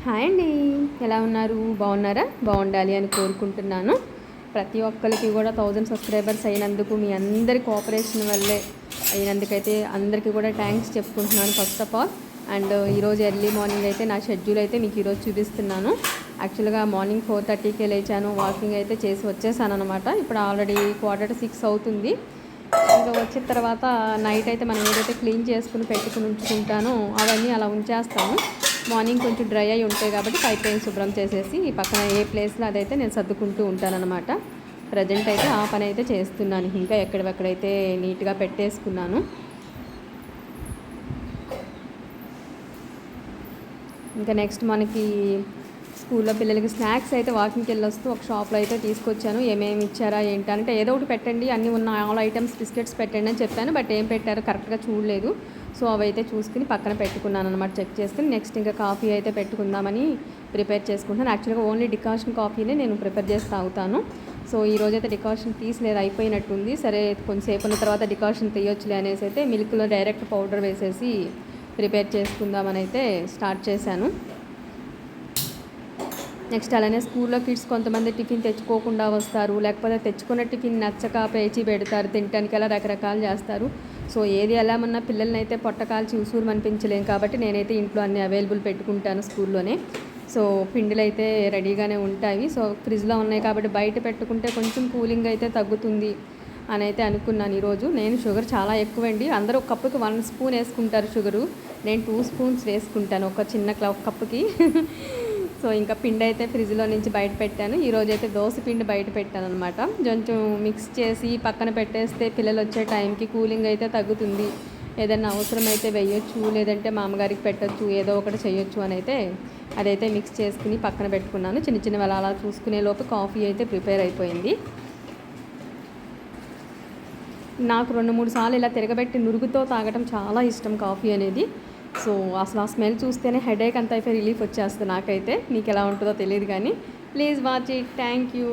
Hi అండి, ఎలా ఉన్నారు? బాగున్నారా? బాగుండాలి అని కోరుకుంటున్నాను. ప్రతి ఒక్కరికి కూడా 1000 సబ్స్క్రైబర్స్ అయినందుకు మీ అందరి కోఆపరేషన్ వల్లే అయినందుకైతే అందరికీ కూడా థ్యాంక్స్ చెప్పుకుంటున్నాను ఫస్ట్ ఆఫ్ ఆల్. అండ్ ఈరోజు ఎర్లీ మార్నింగ్ అయితే నా షెడ్యూల్ అయితే మీకు ఈరోజు చూపిస్తున్నాను. యాక్చువల్గా మార్నింగ్ 4:30కే లేచాను, వాకింగ్ అయితే చేసి వచ్చేసాను అనమాట. ఇప్పుడు ఆల్రెడీ 5:45 అవుతుంది. ఇంకా వచ్చిన తర్వాత నైట్ అయితే మనం ఏదైతే క్లీన్ చేసుకుని పెట్టుకుని ఉంచుకుంటానో అవన్నీ అలా ఉంచేస్తాను. మార్నింగ్ కొంచెం డ్రై అయి ఉంటాయి కాబట్టి పైప్ శుభ్రం చేసేసి ఈ పక్కన ఏ ప్లేస్లో అదైతే నేను సర్దుకుంటూ ఉంటానన్నమాట. ప్రజెంట్ అయితే ఆ పని అయితే చేస్తున్నాను. ఇంకా ఎక్కడెక్కడైతే నీట్గా పెట్టేసుకున్నాను. ఇంకా నెక్స్ట్ మనకి స్కూల్లో పిల్లలకి స్నాక్స్ అయితే వాకింగ్కి వెళ్ళొస్తూ ఒక షాప్లో అయితే తీసుకొచ్చాను. ఏమేమి ఇచ్చారా ఏంటంటే ఏదో ఒకటి పెట్టండి, అన్నీ ఉన్న ఆల్ ఐటమ్స్ బిస్కెట్స్ పెట్టండి అని చెప్పాను. బట్ ఏం పెట్టారో కరెక్ట్గా చూడలేదు. సో అవైతే చూసుకుని పక్కన పెట్టుకున్నాను అనమాట, చెక్ చేసుకుని. నెక్స్ట్ ఇంకా కాఫీ అయితే పెట్టుకుందామని ప్రిపేర్ చేసుకుంటాను. యాక్చువల్గా ఓన్లీ డికాషన్ కాఫీనే నేను ప్రిపేర్ చేసి తాగుతాను. సో ఈరోజైతే డికాషన్ తీసలేదు, అయిపోయినట్టుంది. సరే కొంచెంసేపు ఉన్న తర్వాత డికాషన్ తీయొచ్చులే అనేసి అయితే మిల్క్లో డైరెక్ట్ పౌడర్ వేసేసి ప్రిపేర్ చేసుకుందామని అయితే స్టార్ట్ చేశాను. నెక్స్ట్ అలానే స్కూల్లో కిడ్స్ కొంతమంది టిఫిన్ తెచ్చుకోకుండా వస్తారు, లేకపోతే తెచ్చుకున్న టిఫిన్ నచ్చక పేచి పెడతారు, తినడానికి అలా రకరకాలు చేస్తారు. సో ఏది ఎలా ఉన్నా పిల్లల్ని అయితే పొట్టకాల్చి ఉసూరు అనిపించలేం కాబట్టి నేనైతే ఇంట్లో అన్ని అవైలబుల్ పెట్టుకుంటాను స్కూల్లోనే. సో పిండిలు అయితే రెడీగానే ఉంటాయి. సో ఫ్రిడ్జ్లో ఉన్నాయి కాబట్టి బయట పెట్టుకుంటే కొంచెం కూలింగ్ అయితే తగ్గుతుంది అని అయితే అనుకున్నాను ఈరోజు. నేను షుగర్ చాలా ఎక్కువండి. అందరూ ఒక కప్పుకి 1 స్పూన్ వేసుకుంటారు షుగరు, నేను 2 స్పూన్స్ వేసుకుంటాను ఒక చిన్న కప్పుకి. సో ఇంకా పిండి అయితే ఫ్రిడ్జ్లో నుంచి బయట పెట్టాను. ఈరోజు అయితే దోశ పిండి బయట పెట్టాను అనమాట. కొంచెం మిక్స్ చేసి పక్కన పెట్టేస్తే పిల్లలు వచ్చే టైంకి కూలింగ్ అయితే తగ్గుతుంది. ఏదైనా అవసరం అయితే వేయొచ్చు, లేదంటే మా అమ్మగారికి పెట్టచ్చు, ఏదో ఒకటి చేయొచ్చు అని అయితే అదైతే మిక్స్ చేసుకుని పక్కన పెట్టుకున్నాను. చిన్న చిన్నవి అలా చూసుకునే లోపు కాఫీ అయితే ప్రిపేర్ అయిపోయింది. నాకు 2-3 సార్లు ఇలా తిరగబెట్టి నురుగుతో తాగడం చాలా ఇష్టం కాఫీ అనేది. సో అసలు ఆ స్మెల్ చూస్తేనే హెడేక్ అంతా అయితే రిలీఫ్ వచ్చేస్తుంది నాకైతే. మీకు ఎలా ఉంటుందో తెలియదు కానీ please watch it. Thank you.